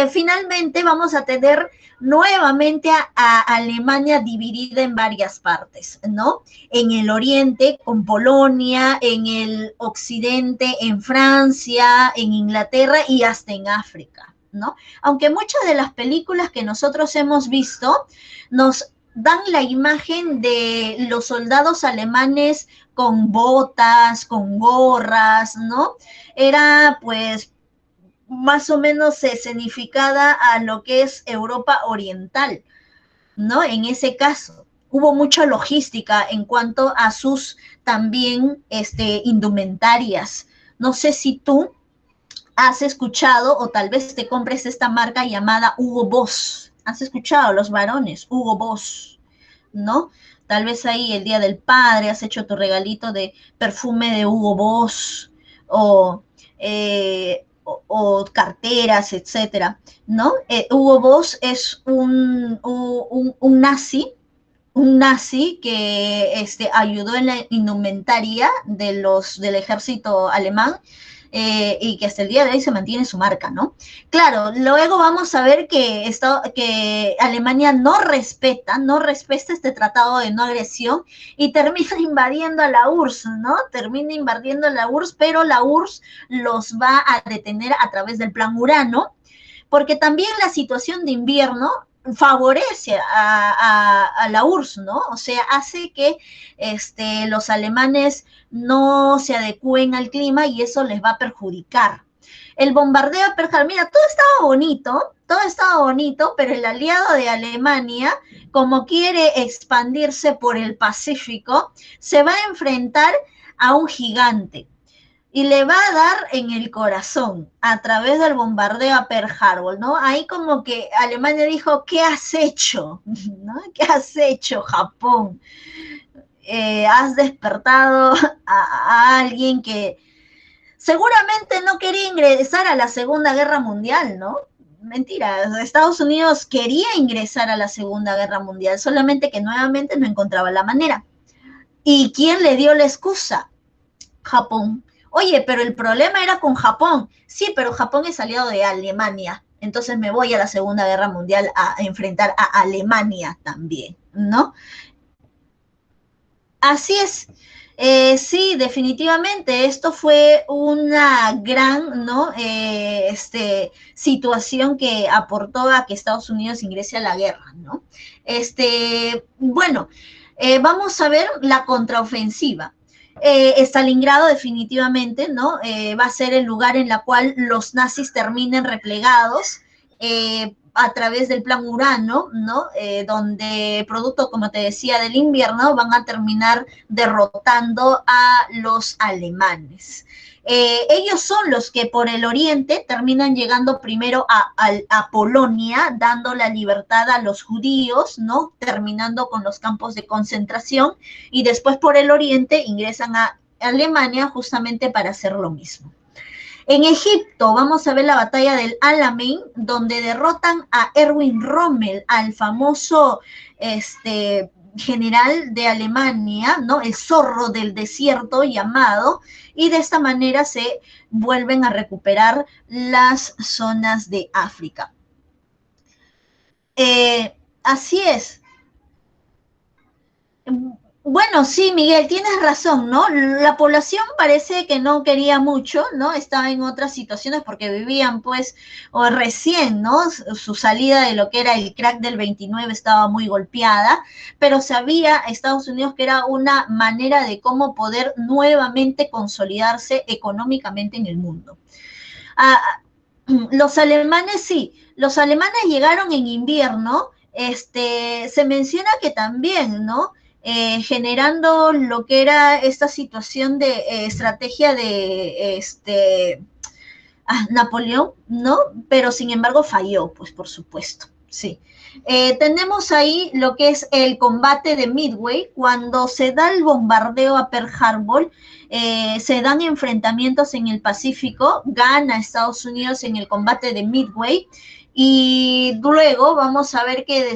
Finalmente vamos a tener nuevamente a Alemania dividida en varias partes, ¿no? En el oriente con Polonia, en el occidente en Francia, en Inglaterra y hasta en África, ¿no? Aunque muchas de las películas que nosotros hemos visto nos dan la imagen de los soldados alemanes con botas, con gorras, ¿no? Era pues más o menos escenificada a lo que es Europa Oriental, ¿no? En ese caso, hubo mucha logística en cuanto a sus también indumentarias. No sé si tú has escuchado o tal vez te compres esta marca llamada Hugo Boss. ¿Has escuchado los varones? Hugo Boss, ¿no? Tal vez ahí el Día del Padre has hecho tu regalito de perfume de Hugo Boss o o carteras, etcétera, ¿no? Hugo Boss es un nazi que ayudó en la indumentaria del ejército alemán, y que hasta el día de hoy se mantiene su marca, ¿no? Claro, luego vamos a ver que Alemania no respeta este tratado de no agresión y termina invadiendo a la URSS, ¿no? Termina invadiendo a la URSS, pero la URSS los va a detener a través del Plan Urano, porque también la situación de invierno favorece a la URSS, ¿no? O sea, hace que los alemanes no se adecúen al clima y eso les va a perjudicar. El bombardeo a Pearl Harbor, mira, todo estaba bonito, pero el aliado de Alemania, como quiere expandirse por el Pacífico, se va a enfrentar a un gigante y le va a dar en el corazón a través del bombardeo a Pearl Harbor, ¿no? Ahí como que Alemania dijo, ¿qué has hecho? ¿No? ¿Qué has hecho, Japón? Has despertado a alguien que seguramente no quería ingresar a la Segunda Guerra Mundial, ¿no? Mentira, Estados Unidos quería ingresar a la Segunda Guerra Mundial, solamente que nuevamente no encontraba la manera. ¿Y quién le dio la excusa? Japón. Oye, pero el problema era con Japón. Sí, pero Japón es aliado de Alemania. Entonces me voy a la Segunda Guerra Mundial a enfrentar a Alemania también, ¿no? Así es. Sí, definitivamente, esto fue una gran, ¿no? Situación que aportó a que Estados Unidos ingrese a la guerra, ¿no? Bueno, vamos a ver la contraofensiva. Stalingrado definitivamente, ¿no? Va a ser el lugar en el cual los nazis terminen replegados, a través del Plan Urano, ¿no? Donde, producto, como te decía, del invierno, van a terminar derrotando a los alemanes. Ellos son los que por el oriente terminan llegando primero a Polonia, dando la libertad a los judíos, ¿no? Terminando con los campos de concentración, y después por el oriente ingresan a Alemania justamente para hacer lo mismo. En Egipto vamos a ver la batalla del Alamein, donde derrotan a Erwin Rommel, al famoso general de Alemania, ¿no? El zorro del desierto llamado, y de esta manera se vuelven a recuperar las zonas de África. Así es. Bueno, sí, Miguel, tienes razón, ¿no? La población parece que no quería mucho, ¿no? Estaba en otras situaciones porque vivían, pues, o recién, ¿no? Su salida de lo que era el crack del 29 estaba muy golpeada, pero sabía Estados Unidos que era una manera de cómo poder nuevamente consolidarse económicamente en el mundo. Ah, los alemanes sí, los alemanes llegaron en invierno, se menciona que también, ¿no? Generando lo que era esta situación de estrategia de Napoleón, ¿no? Pero sin embargo falló, pues por supuesto, sí. Tenemos ahí lo que es el combate de Midway, cuando se da el bombardeo a Pearl Harbor, se dan enfrentamientos en el Pacífico, gana Estados Unidos en el combate de Midway, y luego vamos a ver que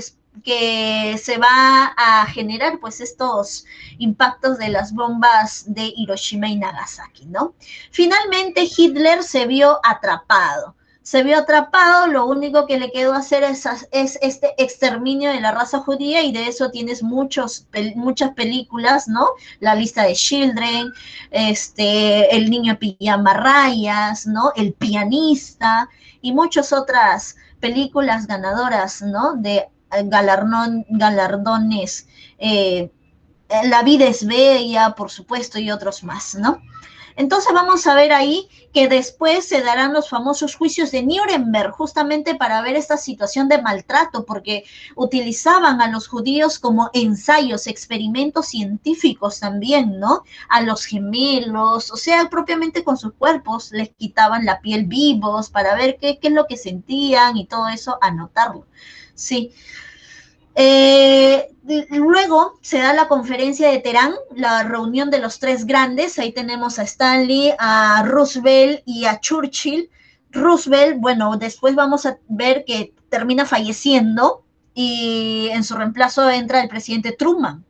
se va a generar pues estos impactos de las bombas de Hiroshima y Nagasaki, ¿no? Finalmente Hitler se vio atrapado, lo único que le quedó hacer es este exterminio de la raza judía, y de eso tienes muchas películas, ¿no? La lista de Children, El niño pijama rayas, ¿no? El pianista, y muchas otras películas ganadoras, ¿no? De galardones, La vida es bella, por supuesto, y otros más, ¿no? Entonces vamos a ver ahí que después se darán los famosos juicios de Nuremberg, justamente para ver esta situación de maltrato, porque utilizaban a los judíos como ensayos, experimentos científicos también, ¿no? A los gemelos, o sea, propiamente con sus cuerpos, les quitaban la piel vivos para ver qué es lo que sentían y todo eso, anotarlo. Sí. Luego se da la conferencia de Teherán, la reunión de los tres grandes. Ahí tenemos a Stanley, a Roosevelt y a Churchill. Roosevelt, bueno, después vamos a ver que termina falleciendo y en su reemplazo entra el presidente Truman.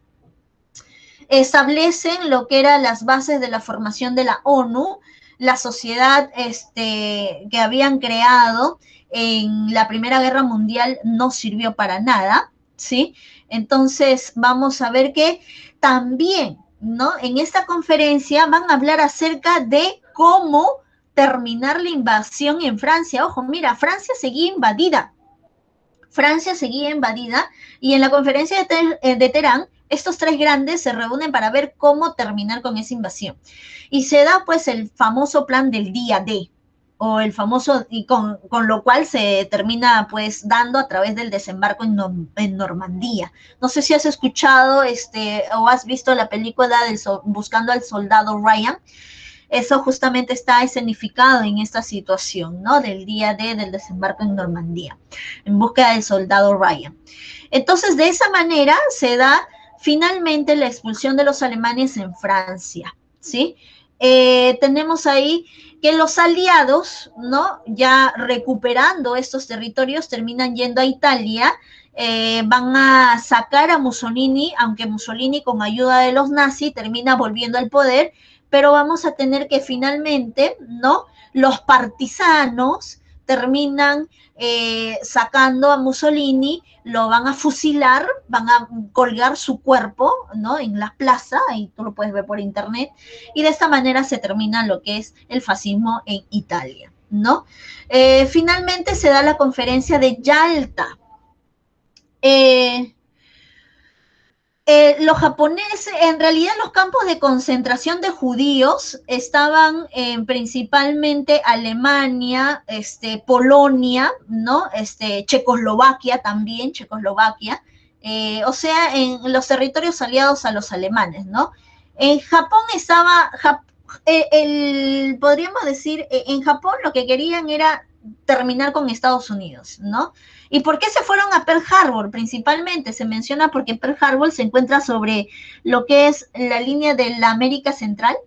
Establecen lo que eran las bases de la formación de la ONU, la sociedad que habían creado en la Primera Guerra Mundial no sirvió para nada, ¿sí? Entonces vamos a ver que también, ¿no? En esta conferencia van a hablar acerca de cómo terminar la invasión en Francia. Ojo, mira, Francia seguía invadida. Y en la conferencia de Teherán, estos tres grandes se reúnen para ver cómo terminar con esa invasión. Y se da pues el famoso plan del día D, o el famoso, y con lo cual se termina pues dando a través del desembarco en Normandía. No sé si has escuchado o has visto la película Buscando al Soldado Ryan. Eso justamente está escenificado en esta situación, ¿no? Del día D del desembarco en Normandía, en busca del soldado Ryan. Entonces, de esa manera se da finalmente la expulsión de los alemanes en Francia, ¿sí? Tenemos ahí que los aliados, ¿no? Ya recuperando estos territorios, terminan yendo a Italia, van a sacar a Mussolini, aunque Mussolini con ayuda de los nazis termina volviendo al poder, pero vamos a tener que finalmente, ¿no? Los partisanos terminan sacando a Mussolini, lo van a fusilar, van a colgar su cuerpo, ¿no? En la plaza, y tú lo puedes ver por internet, y de esta manera se termina lo que es el fascismo en Italia, ¿no? Finalmente se da la conferencia de Yalta. Los japoneses, en realidad los campos de concentración de judíos estaban principalmente Alemania, Polonia, ¿no? Checoslovaquia también, o sea, en los territorios aliados a los alemanes, ¿no? En Japón estaba, podríamos decir, en Japón lo que querían era terminar con Estados Unidos, ¿no? ¿Y por qué se fueron a Pearl Harbor? Principalmente se menciona porque Pearl Harbor se encuentra sobre lo que es la línea de la América Central,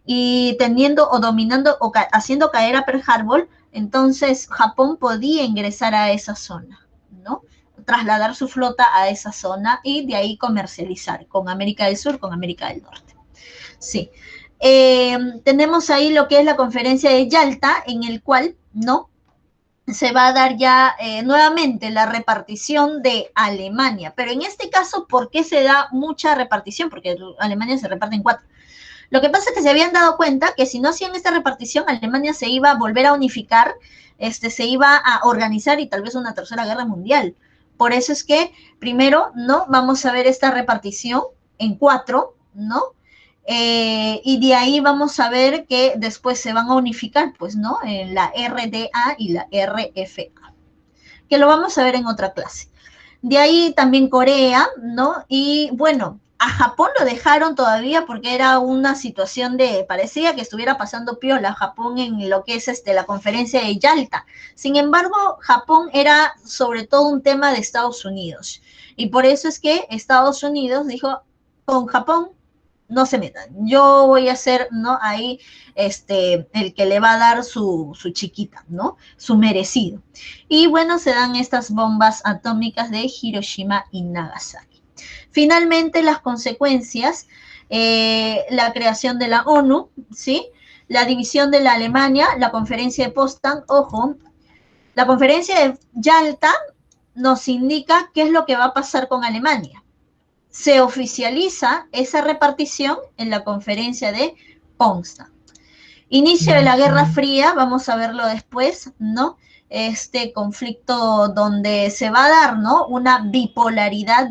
y teniendo o dominando o haciendo caer a Pearl Harbor, entonces Japón podía ingresar a esa zona, ¿no? Trasladar su flota a esa zona y de ahí comercializar con América del Sur, con América del Norte. Sí. Tenemos ahí lo que es la conferencia de Yalta, en el cual, ¿no? se va a dar ya nuevamente la repartición de Alemania. Pero en este caso, ¿por qué se da mucha repartición? Porque Alemania se reparte en 4. Lo que pasa es que se habían dado cuenta que si no hacían esta repartición, Alemania se iba a volver a unificar, se iba a organizar y tal vez una tercera guerra mundial. Por eso es que primero, ¿no? Vamos a ver esta repartición en 4, ¿no? Y de ahí vamos a ver que después se van a unificar, pues, ¿no? En la RDA y la RFA, que lo vamos a ver en otra clase. De ahí también Corea, ¿no? Y bueno, a Japón lo dejaron todavía porque era una situación de, parecía que estuviera pasando piola Japón en lo que es la conferencia de Yalta. Sin embargo, Japón era sobre todo un tema de Estados Unidos. Y por eso es que Estados Unidos dijo, con Japón no se metan. Yo voy a ser, ¿no? Ahí, el que le va a dar su chiquita, ¿no? Su merecido. Y bueno, se dan estas bombas atómicas de Hiroshima y Nagasaki. Finalmente, las consecuencias, la creación de la ONU, ¿sí? La división de la Alemania, la conferencia de Potsdam, ojo, la conferencia de Yalta nos indica qué es lo que va a pasar con Alemania. Se oficializa esa repartición en la conferencia de Potsdam. Inicio de la Guerra Fría, vamos a verlo después, ¿no? Este conflicto donde se va a dar, ¿no? Una bipolaridad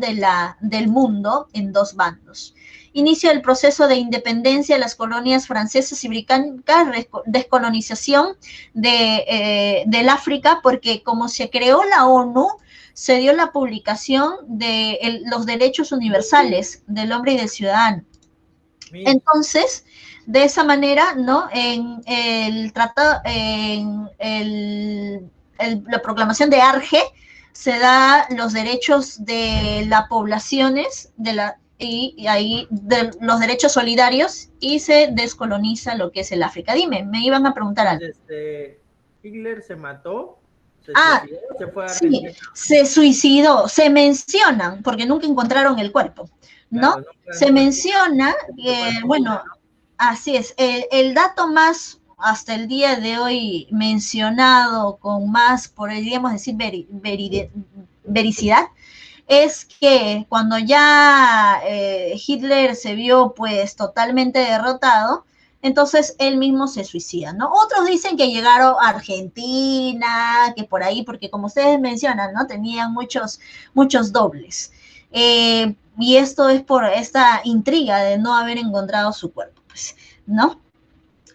del mundo en 2 bandos. Inicio del proceso de independencia de las colonias francesas y británicas, descolonización del África, porque como se creó la ONU, se dio la publicación de los derechos universales del hombre y del ciudadano. Entonces, de esa manera, ¿no? En el tratado, la proclamación de Arge, se da los derechos de las poblaciones y ahí de los derechos solidarios y se descoloniza lo que es el África. Dime, me iban a preguntar algo. Hitler se mató. Se fue a Argentina. Sí, se suicidó, se mencionan, porque nunca encontraron el cuerpo, ¿no? Claro, se menciona, bueno, así es, el dato más hasta el día de hoy mencionado con más, podríamos decir, vericidad, es que cuando ya Hitler se vio pues totalmente derrotado, entonces él mismo se suicida, ¿no? Otros dicen que llegaron a Argentina, que por ahí, porque como ustedes mencionan, ¿no? Tenían muchos dobles. Y esto es por esta intriga de no haber encontrado su cuerpo, pues, ¿no?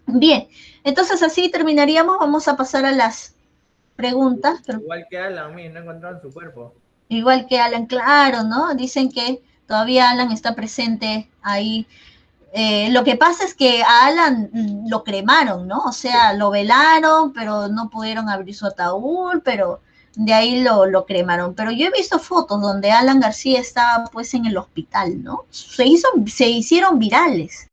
Bien, entonces así terminaríamos, vamos a pasar a las preguntas. Igual que Alan, no encontraron su cuerpo. Igual que Alan, claro, ¿no? Dicen que todavía Alan está presente ahí. Lo que pasa es que a Alan lo cremaron, ¿no? O sea, lo velaron, pero no pudieron abrir su ataúd, pero de ahí lo cremaron. Pero yo he visto fotos donde Alan García estaba pues en el hospital, ¿no? Se hicieron virales,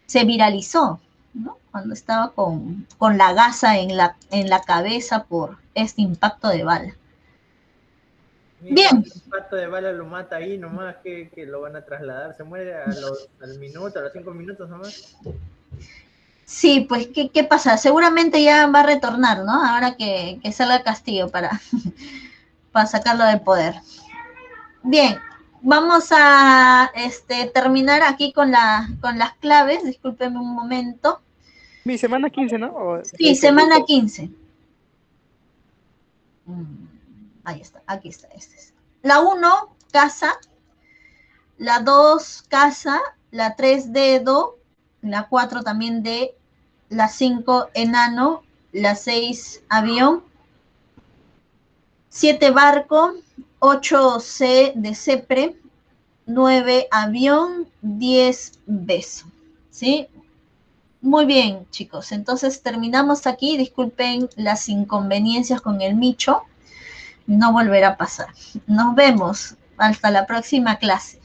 se viralizó, ¿no? Cuando estaba con la gasa en la cabeza por este impacto de bala. Bien. El impacto de bala lo mata ahí nomás, que lo van a trasladar. Se muere al minuto, a los 5 minutos nomás. Sí, pues, ¿qué pasa? Seguramente ya va a retornar, ¿no? Ahora que salga Castillo para sacarlo del poder. Bien, vamos a terminar aquí con las claves. Discúlpeme un momento. Mi semana 15, ¿no? Sí, semana 15. Ahí está, aquí está. La 1, casa. La 2, casa. La 3, dedo. La 4 también de. La 5, enano. La 6, avión. 7, barco. 8, C de cepre. 9, avión. 10, beso. ¿Sí? Muy bien, chicos. Entonces terminamos aquí. Disculpen las inconveniencias con el Micho. No volverá a pasar. Nos vemos. Hasta la próxima clase.